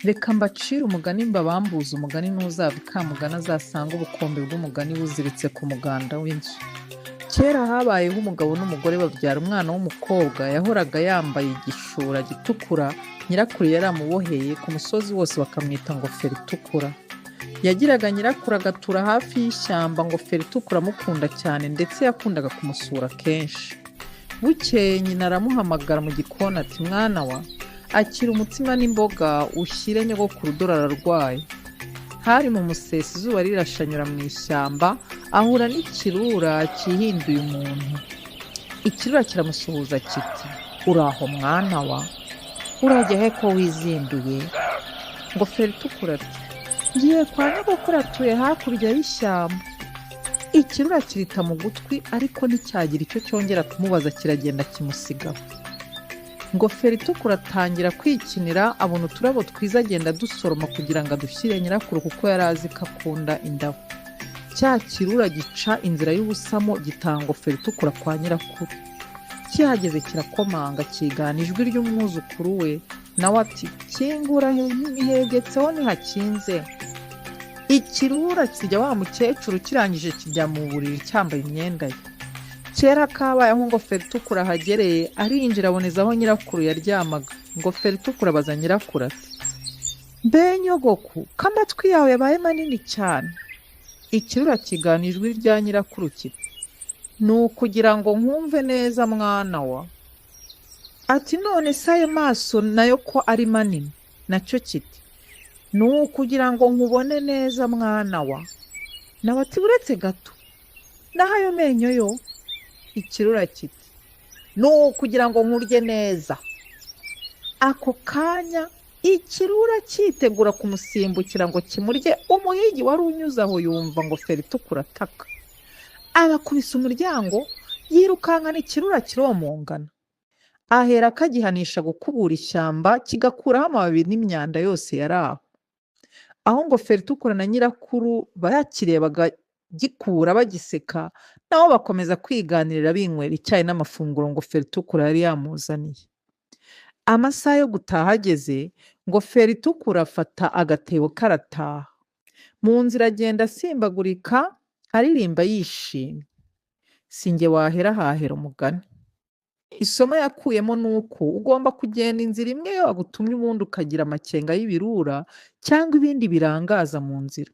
Reka mbacire umugani mbabambuze umugani ntuzava ikamugani azasanga ubukombe bw'umugani buziritse ku muganda w'inzu. Kera habayeho umugabo n'umugore babyara umwana w'umukobwa yahoraga yambaye igishura gitukura, nyirakuru yaramuboheye ku musozi wose bakamwita ngofero itukura. Yagiraga nyirakuru agatura hafi y'ishyamba, ngofero itukura amukunda cyane ndetse yakundaga kumusura kenshi. Bukeye nyina aramuhamagara mu gikoni ati mwana wa, akira umutsima n'imboga ushyire nyogokuru dore ararwaye. Hari mu musesi izuba rirashanyura mu ishyamba, ahura n'ikirura cyihinduye umuntu. Ikirura kiramusuhuza kiti uraho mwana wa, urajya he ko wizinduye? Ngofero itukura ati ngiye kwa nyogokuru atuye hakurya y'ishyamba. Ikirura kirita mu gutwi ariko nticyagira icyo cyongera kumubaza, kiragenda kimusigaho. Ngofero itukura atangira kwikinira, abona uturabo twiza agenda dusoroma kugira ngo adushyire nyirakuru kuko yari azi ko akunda indabo. Cya kirura gica inzira y'ubusamo gitaha ngofero itukura kwa nyirakuru. Kihageze kirakomanga kigana ijwi ry'umwuzukuru we, nawe ati kingura hegetseho ntihakinze. Ikirura kirya wa mukecuru kirangije kijya mu buriri cyambaye imyenda ye. Kera kabayeho ngofero itukura ahagereye arinjira aboneza aho nyirakuru yaryamaga. Ngofero itukura abaza nyirakuru ati mbe nyogoku ko amatwi yawe yabaye manini cyane? Ikirura kigana ijwi rya nyirakuru kiti ni ukugira ngo nkumve neza mwana wa. Ati none se ayo maso nayo ko ari manini? Nacyo kiti ni ukugira ngo nkubone neza mwana wa. Nawe ati buretse gato, naho ayo menyo yo? Ikirura kiti ni ukugira ngo nkurye neza. Ako kanya ikirura cyitegura kumusimbukira ngo kimurye, umuhigi wari unyuze aho yumva ngofero itukura ataka. Abakubise umuryango, yirukankana ikirura kiromongana. Ahera akagihanisha gukubura ishyamba kigakuraho amababi n'imyanda yose yari aho. Aho ngofero itukura na nyirakuru bakirebaga gikura bagiseka, nabo bakomeza kwiganirira binywera icyayi n'amafunguro ngofero itukura yari yamuzaniye. Amasaha yo gutaha ageze, ngofero itukura afata agatebo karataha. Mu nzira agenda asimbagurika aririmba yishimye. Sinjye wahera hahera umugani. Isomo yakuyemo ni uko ugomba kugenda inzira imwe iyo bagutumye ubundi ukagira amakenga y'ibirura cyangwa ibindi birangaza mu nzira.